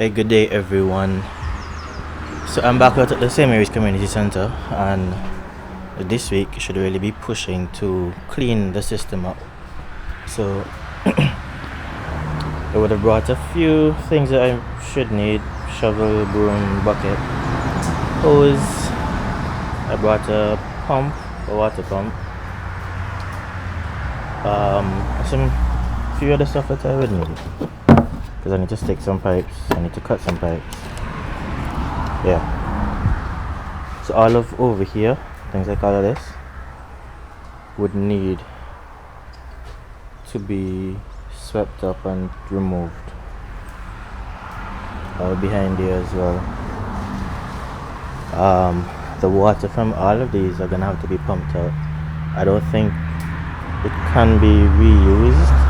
Hey, good day everyone. So I'm back out at the St. Mary's Community Centre, and this week should really be pushing to clean the system up. So I would have brought a few things that I should need: shovel, broom, bucket, hose. I brought a pump, a water pump, some few other stuff that I would need, because I need to stick some pipes, I need to cut some pipes. Yeah. So all of over here, things like all of this, would need to be swept up and removed. All behind here as well. The water from all of these are gonna have to be pumped out. I don't think it can be reused.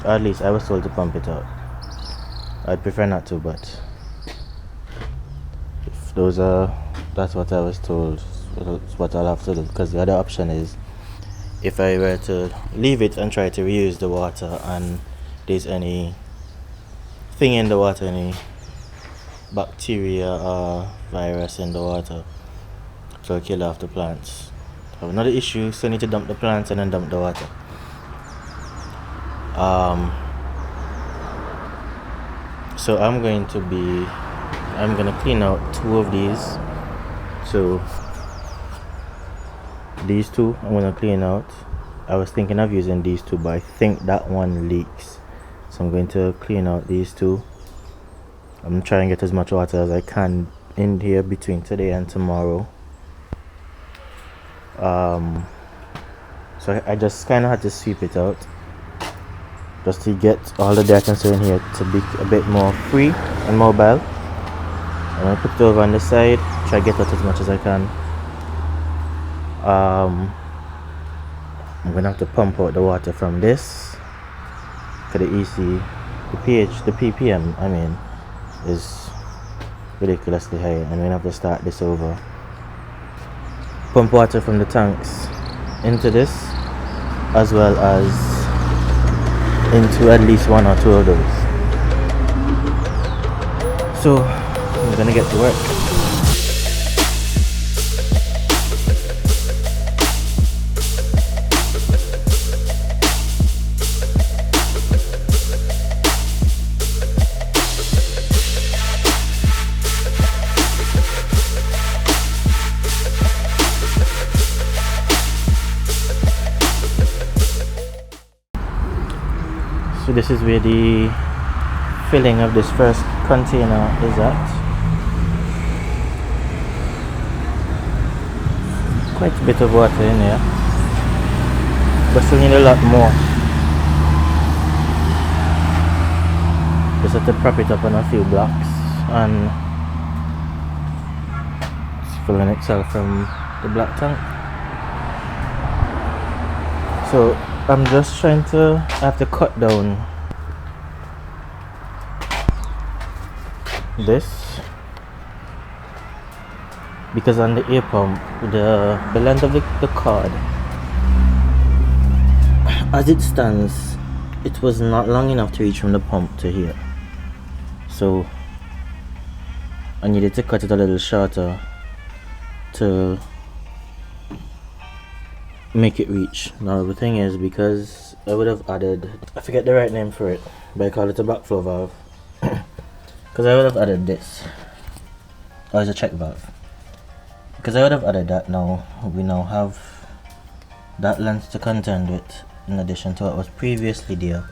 At least I was told to pump it out. I'd prefer not to, but if that's what I was told, that's what I'll have to do. Because the other option is, if I were to leave it and try to reuse the water, and there's any thing in the water, any bacteria or virus in the water, so kill off the plants. I have another issue, so I need to dump the plants and then dump the water. So I'm gonna clean out two of these. So these two I'm gonna clean out. I was thinking of using these two, but I think that one leaks, so I'm going to clean out these two. I'm trying to get as much water as I can in here between today and tomorrow. So I just kind of had to sweep it out, just to get all the dirt and so in here to be a bit more free and mobile. I'm gonna put it over on the side, try to get out as much as I can. I'm gonna have to pump out the water from this, for the EC, the pH, the ppm I mean, is ridiculously high, and we're gonna have to start this over. Pump water from the tanks into this, as well as into at least one or two of those. So I'm gonna get to work. So this is where the filling of this first container is at. Quite a bit of water in here, but still need a lot more. Just have to prop it up on a few blocks, and it's filling itself from the black tank. So I'm just trying to have to cut down this, because on the air pump, the length of the cord, as it stands, it was not long enough to reach from the pump to here. So I needed to cut it a little shorter to make it reach. Now the thing is, because I would have added, I forget the right name for it, but I call it a backflow valve, because I would have added this, or it's a check valve, because I would have added that. Now we now have that length to contend with, in addition to what was previously there.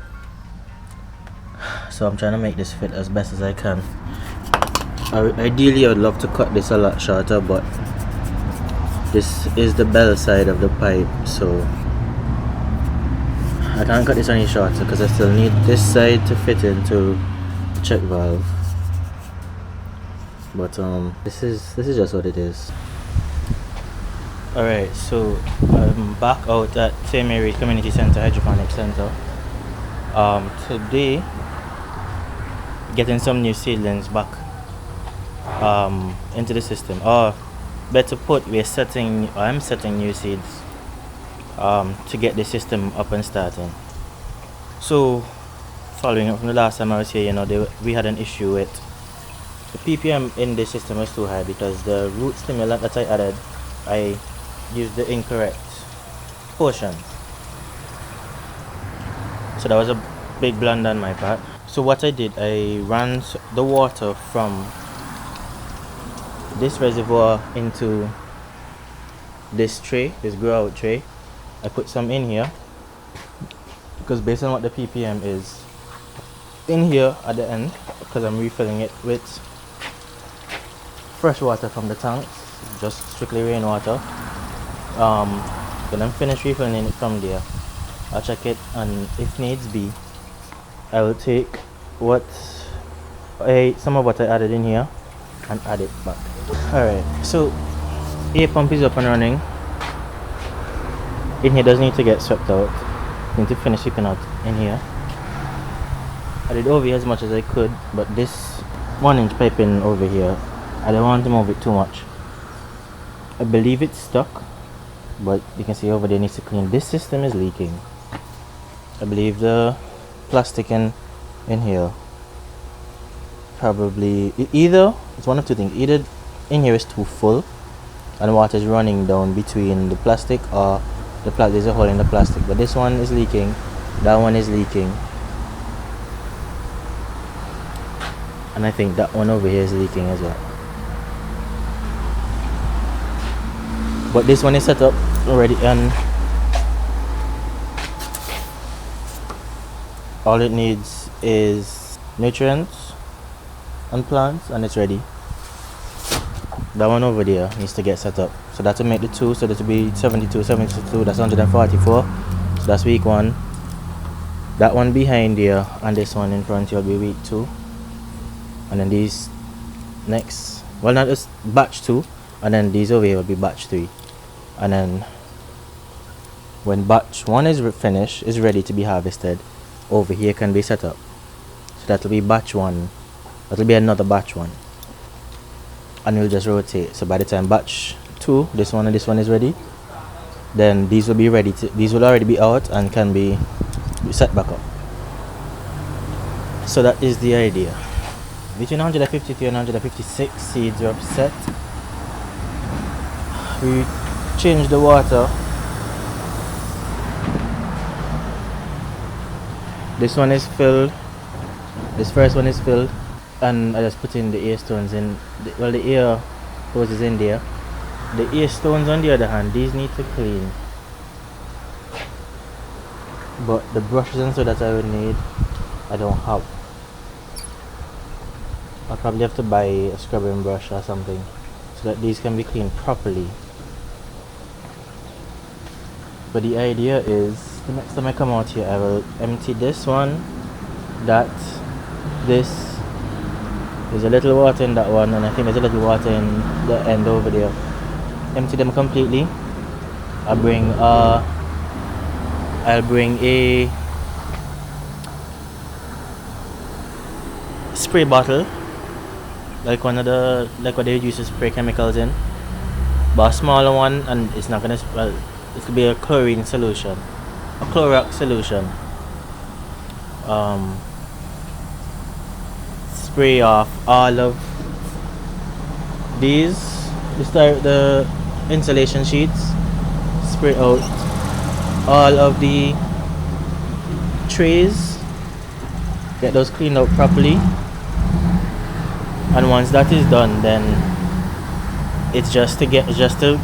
So I'm trying to make this fit as best as I can. Ideally I would love to cut this a lot shorter, but this is the bell side of the pipe, so I can't cut this any shorter, because I still need this side to fit into the check valve. But this is just what it is. Alright, so I'm back out at St. Mary's Community Centre Hydroponic System. Today, getting some new seedlings back into the system. Or better put, I'm setting new seeds to get the system up and starting. So following up from the last time I was here, you know, we had an issue with the ppm in the system was too high because the root stimulant that I added, I used the incorrect portion. So that was a big blunder on my part. So what I did, I ran the water from this reservoir into this tray, this grow out tray. I put some in here because based on what the ppm is in here at the end, because I'm refilling it with fresh water from the tanks, just strictly rainwater. When I'm finished refilling it from there, I'll check it, and if needs be, I will take some of what I added in here and add it back. Alright, so air pump is up and running. In here does need to get swept out. I need to finish sweeping out in here. I did over here as much as I could, but this 1-inch piping over here, I don't want to move it too much. I believe it's stuck, but you can see over there needs to clean. This system is leaking. I believe the plastic in here probably either it's one of two things. Either in here is too full and water is running down between the plastic, or there's a hole in the plastic. But this one is leaking, that one is leaking, and I think that one over here is leaking as well. But this one is set up already, and all it needs is nutrients and plants, and it's ready. That one over there needs to get set up, so that will make the two, so that will be 72, 72, that's 144. So that's week 1. That one behind there and this one in front will be week 2, and then these next, well, not just batch 2, and then these over here will be batch 3. And then when batch 1 is finished, is ready to be harvested, over here can be set up. So that will be batch 1, that will be another batch 1, and we'll just rotate. So by the time batch 2, this one and this one is ready, then these will be ready these will already be out and can be set back up. So that is the idea. Between 153 and 156 seeds are set. We change the water. This one is filled, this first one is filled, and I just put in the ear stones in, the ear hose is in there. The ear stones, on the other hand, these need to clean, but the brushes and so that I would need, I don't have. I'll probably have to buy a scrubbing brush or something so that these can be cleaned properly. But the idea is, the next time I come out here, I will empty this one, this. There's a little water in that one, and I think there's a little water in the end over there. Empty them completely. I'll bring a spray bottle, like what they use to spray chemicals in, but a smaller one, and it's not gonna, well, it could be a chlorine solution, a Clorox solution. Spray off all of the insulation sheets, spray out all of the trays, get those cleaned out properly, and once that is done, then it's just to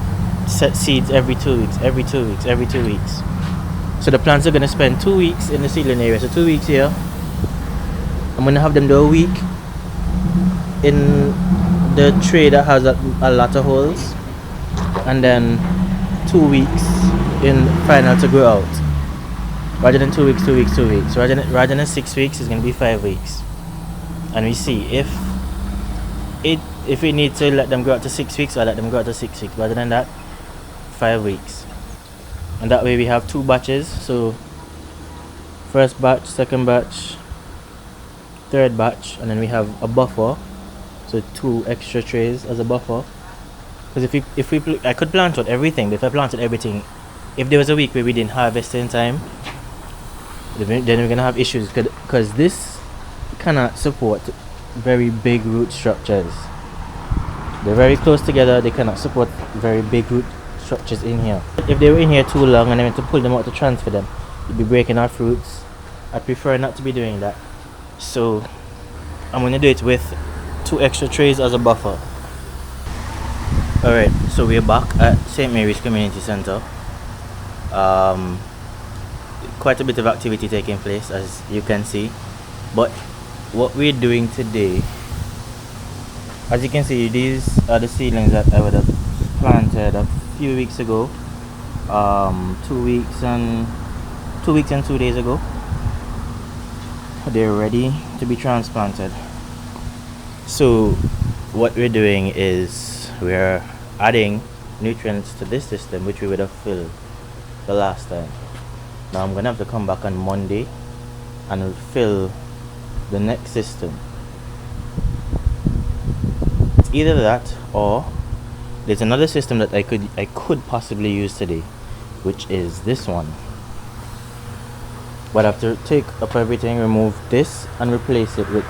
set seeds every 2 weeks. So the plants are going to spend 2 weeks in the seedling area, so 2 weeks here. I'm going to have them do a week in the tray that has a lot of holes, and then 2 weeks in final to grow out. Rather than 2 weeks, 2 weeks, 2 weeks. Rather than 6 weeks, it's going to be 5 weeks. And we see if we need to let them grow out to 6 weeks, I'll let them grow out to 6 weeks. Rather than that, 5 weeks. And that way we have 2 batches. So first batch, second batch, third batch, and then we have a buffer. So 2 extra trays as a buffer. Because I could plant out everything, but if I planted everything, if there was a week where we didn't harvest in time, then we're gonna have issues because this cannot support very big root structures. They're very close together. They cannot support very big root structures in here. If they were in here too long and I went to pull them out to transfer them, you'd be breaking off roots. I prefer not to be doing that. So I'm going to do it with 2 extra trays as a buffer. Alright, so we're back at St. Mary's Community Centre. Quite a bit of activity taking place, as you can see. But what we're doing today, as you can see, these are the seedlings that I would have planted a few weeks ago. 2 weeks and 2 days ago. They're ready to be transplanted. So what we're doing is we're adding nutrients to this system, which we would have filled the last time. Now I'm gonna have to come back on Monday and fill the next system. It's either that or there's another system that I could possibly use today, which is this one. But I have to take up everything, remove this and replace it with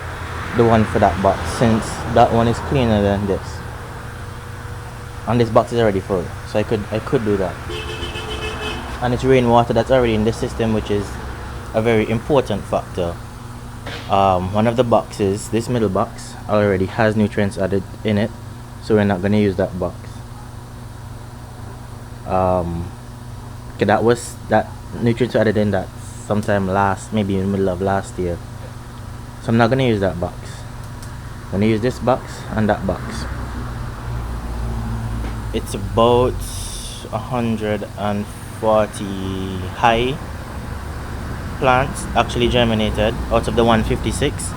the one for that box, since that one is cleaner than this. And this box is already full, so I could do that. And it's rainwater that's already in the system, which is a very important factor. One of the boxes, this middle box, already has nutrients added in it, so we're not going to use that box. Okay, that nutrients added in that sometime maybe in the middle of last year, so I'm not going to use that box. I'm going to use this box and that box. It's about 140 high plants actually germinated out of the 156.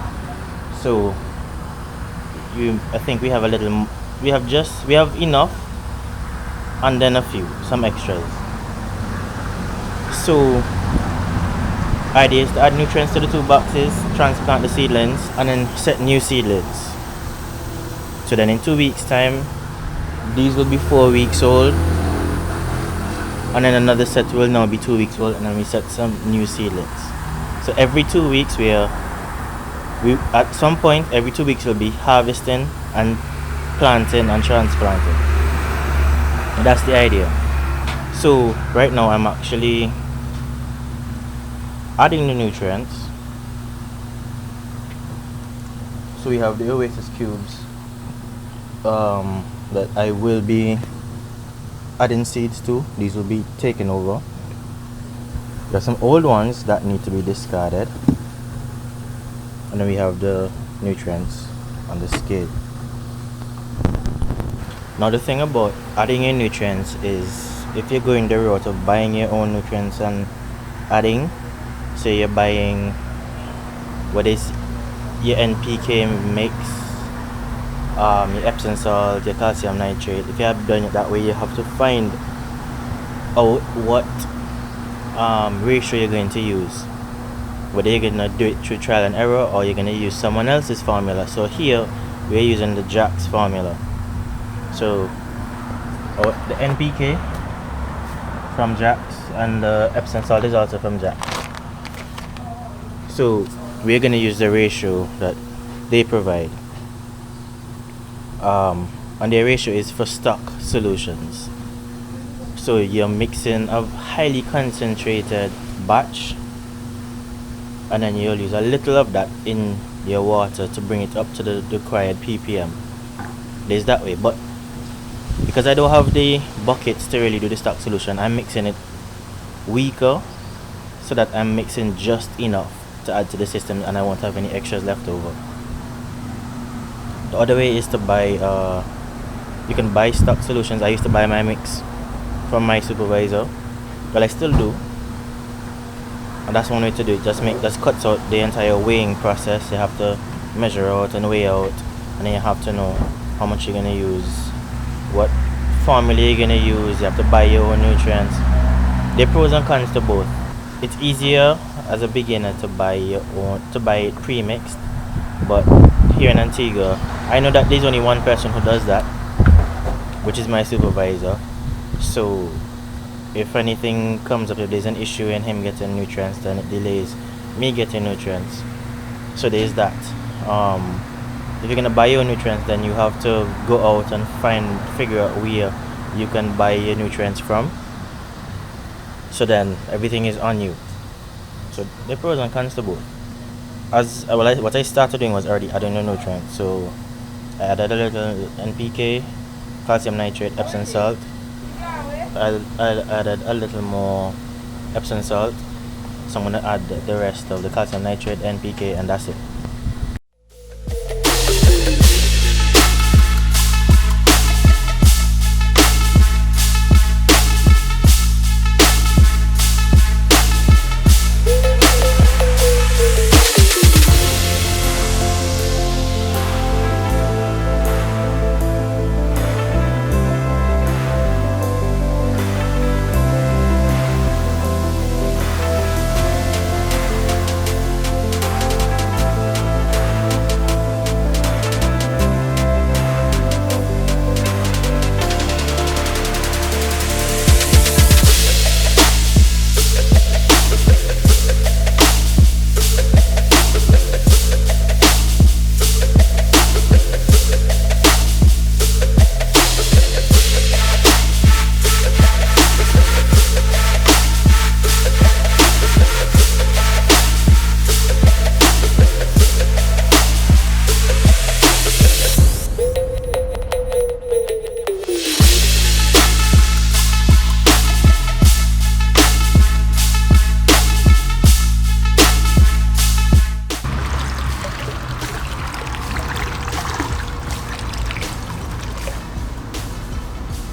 So I think we have a little, we have enough and then some extras. So idea is to add nutrients to the 2 boxes, transplant the seedlings, and then set new seedlings. So then in 2 weeks time, these will be 4 weeks old, and then another set will now be 2 weeks old, and then we set some new seedlings. So every 2 weeks we at some point every 2 weeks we'll be harvesting and planting and transplanting. And that's the idea. So right now I'm actually adding the nutrients. So we have the Oasis cubes that I will be adding seeds to. These will be taken over. There are some old ones that need to be discarded, and then we have the nutrients on the skid. Now the thing about adding in nutrients is, if you're going the route of buying your own nutrients and adding, say you're buying what is your NPK mix, your Epsom salt, your calcium nitrate. If you have done it that way, you have to find out what ratio you're going to use, whether you're going to do it through trial and error or you're going to use someone else's formula. So here we're using the Jack's formula. So the NPK from Jack's and the Epsom salt is also from Jack's. So we're going to use the ratio that they provide, and their ratio is for stock solutions. So you're mixing a highly concentrated batch, and then you'll use a little of that in your water to bring it up to the required ppm. It is that way. But because I don't have the buckets to really do the stock solution, I'm mixing it weaker, so that I'm mixing just enough to add to the system and I won't have any extras left over. The other way is to buy, you can buy stock solutions. I used to buy my mix from my supervisor, well, I still do, and that's one way to do it. Just cuts out the entire weighing process. You have to measure out and weigh out, and then you have to know how much you're going to use, what formula you're going to use. You have to buy your own nutrients. There are pros and cons to both. It's easier as a beginner to buy it pre-mixed, but here in Antigua I know that there's only one person who does that, which is my supervisor. So if anything comes up, if there's an issue in him getting nutrients, then it delays me getting nutrients. So there's that. If you're gonna buy your nutrients, then you have to go out and figure out where you can buy your nutrients from. So then everything is on you. So the pros and cons to both. What I started doing was already adding the nutrients. So I added a little NPK, calcium nitrate, Epsom salt. I added a little more Epsom salt. So I'm gonna add the rest of the calcium nitrate, NPK, and that's it.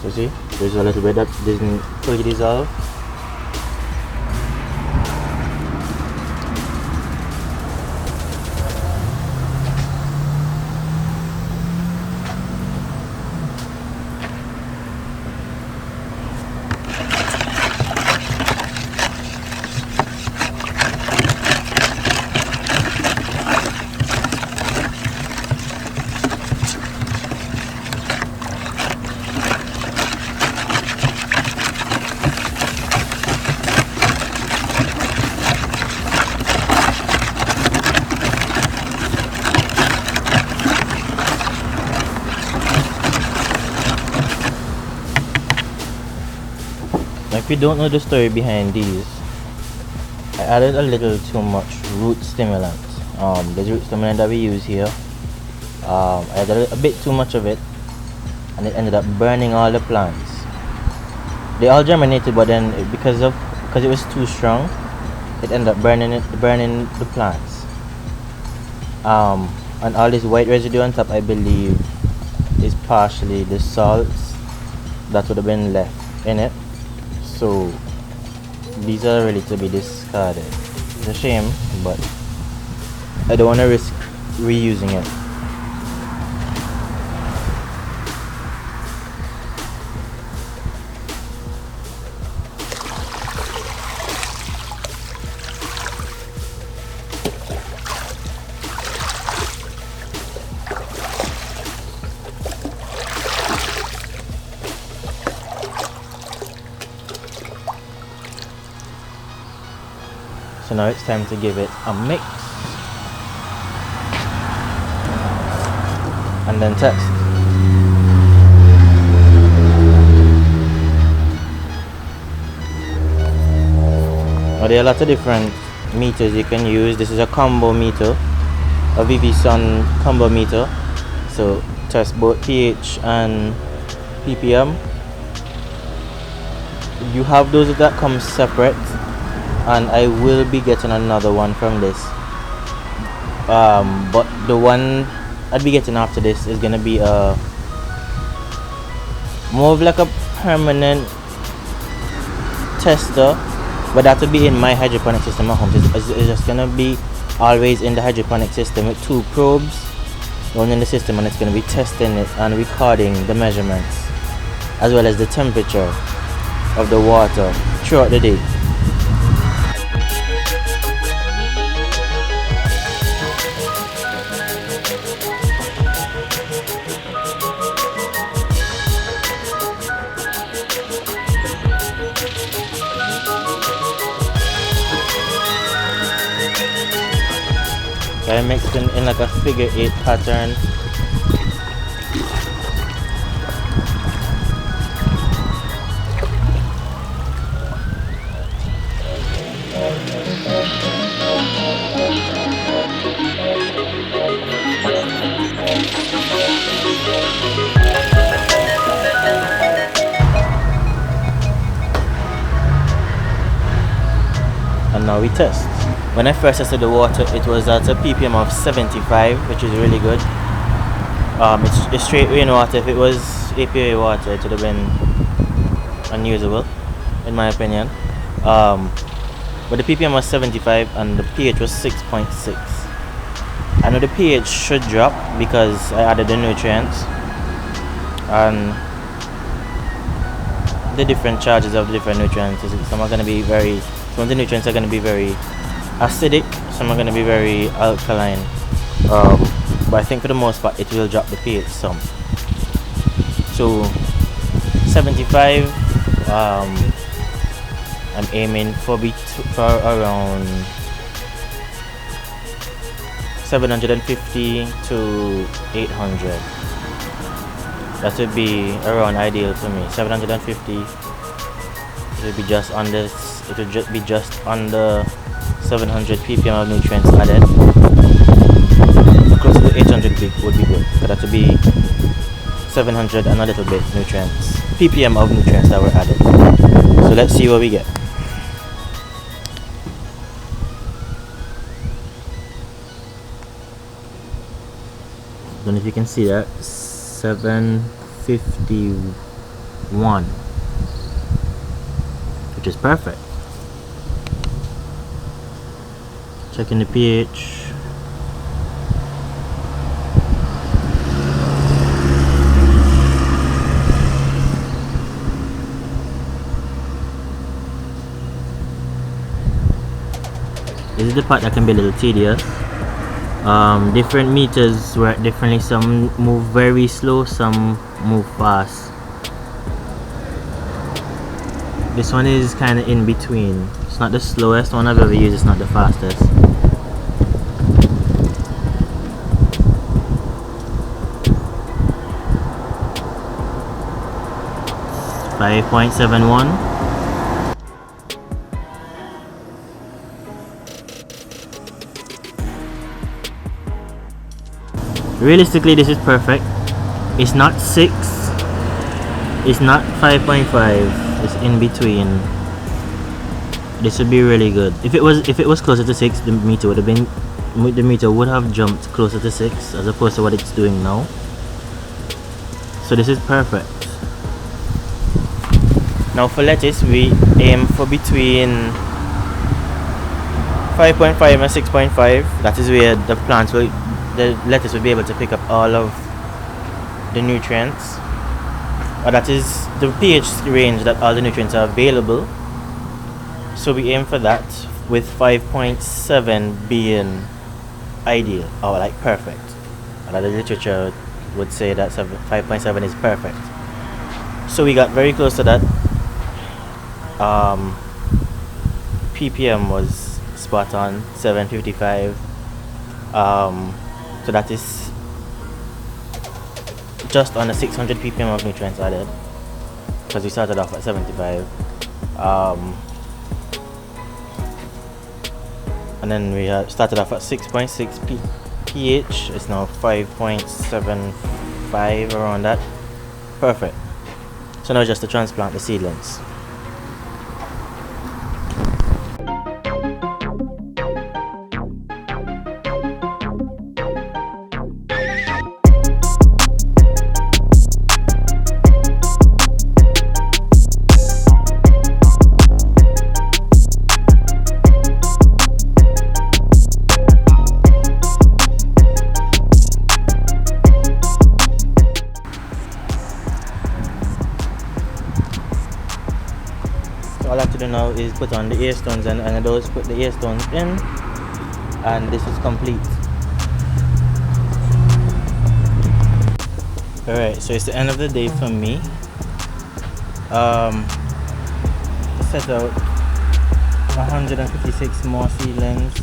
So see, there's a little bit that didn't fully dissolve. Now, if you don't know the story behind these, I added a little too much root stimulant. The root stimulant that we use here, I added a bit too much of it, and it ended up burning all the plants. They all germinated, but then because it was too strong, it ended up burning the plants. And all this white residue on top, I believe, is partially the salts that would have been left in it. So these are ready to be discarded. It's a shame, but I don't want to risk reusing it. So now it's time to give it a mix and then test. Now there are lots of different meters you can use. This is a combo meter, a VV Sun combo meter. So test both pH and ppm. You have those that come separate, and I will be getting another one from this, but the one I'd be getting after this is gonna be more of like a permanent tester, but that will be in my hydroponic system at home. It's just gonna be always in the hydroponic system with two probes going in the system, and it's gonna be testing it and recording the measurements as well as the temperature of the water throughout the day. So I mixed in like a figure 8 pattern. And now we test. When I first tested the water, it was at a ppm of 75, which is really good. It's straight rainwater. If it was APA water, it would have been unusable, in my opinion. But the ppm was 75 and the pH was 6.6. I know the pH should drop because I added the nutrients and the different charges of the different nutrients. Some are going to be some of the nutrients are going to be very acidic, some are going to be very alkaline. But I think for the most part it will drop the pH some. So 75, I'm aiming for around 750 to 800. That would be around ideal for me. 750. It would be just under. It would just be just under 700 ppm of nutrients added. Close to the 800 would be good. So that would be 700 and a little bit nutrients, ppm of nutrients that were added. So let's see what we get. Don't know if you can see that. 751, which is perfect. Checking the pH. This is the part that can be a little tedious. Different meters work differently. Some move very slow, some move fast. This one is kind of in between. It's not the slowest one I've ever used, it's not the fastest. It's 5.71. Realistically, this is perfect. It's not 6, it's not 5.5, it's in between. This would be really good. If it was closer to 6, the meter would have jumped closer to 6 as opposed to what it's doing now. So this is perfect. Now for lettuce, we aim for between 5.5 and 6.5. That is where the lettuce will be able to pick up all of the nutrients, or that is the pH range that all the nutrients are available. So we aim for that, with 5.7 being ideal or like perfect. A lot of literature would say that 5.7 is perfect. So we got very close to that. ppm was spot on, 755. So that is just under 600 ppm of nutrients added, because we started off at 75. And then we started off at 6.6 pH. It's now 5.75, around that. Perfect. So now just to transplant the seedlings. All I have to do now is put on the ear stones, and those put the ear stones in, and this is complete. Alright, so it's the end of the day for me. Set out 156 more seedlings.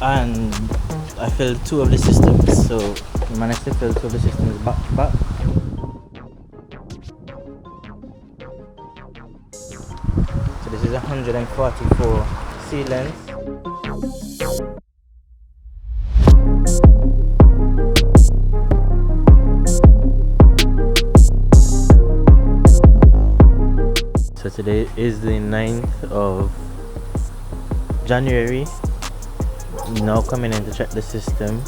and I filled 2 of the systems, so I managed to fill 2 of the systems back to back. So this is 144 seedlings. So today is the 9th of January. Now coming in to check the system.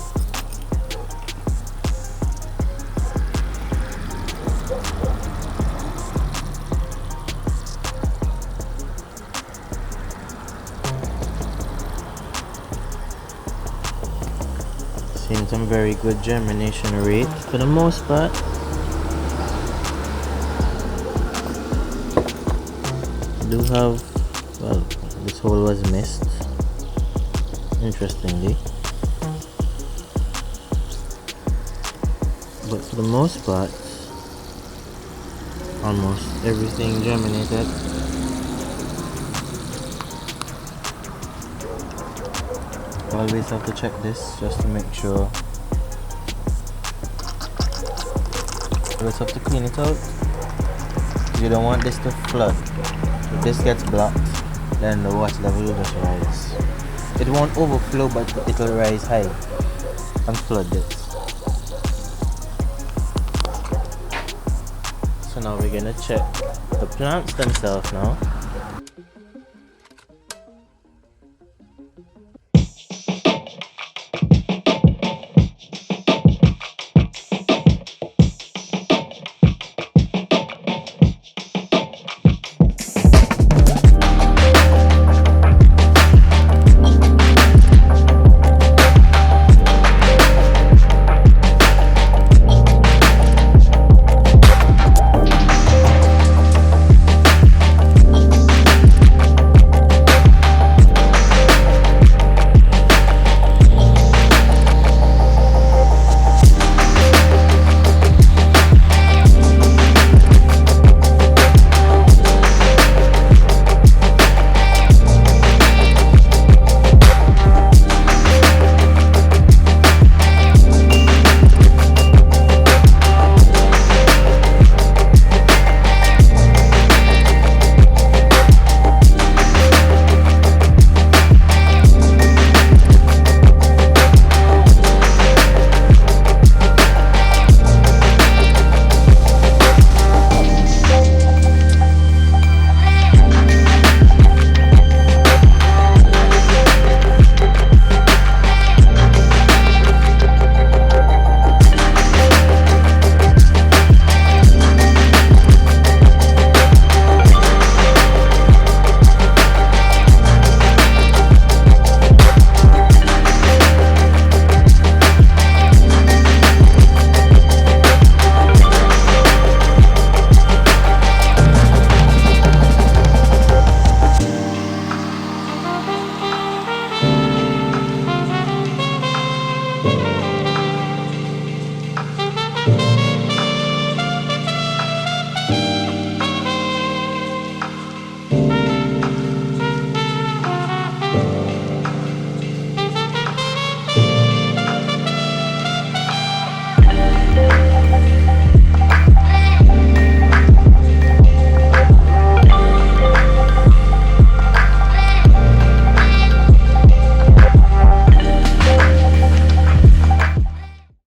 Seeing some very good germination rate for the most part. Do have, well, this hole was missed, interestingly, but for the most part almost everything germinated. Always have to check this just to make sure. Always have to clean it out. You don't want this to flood. If this gets blocked, then the water level will just rise. It won't overflow, but it will rise high and flood this. So now we're gonna check the plants themselves now.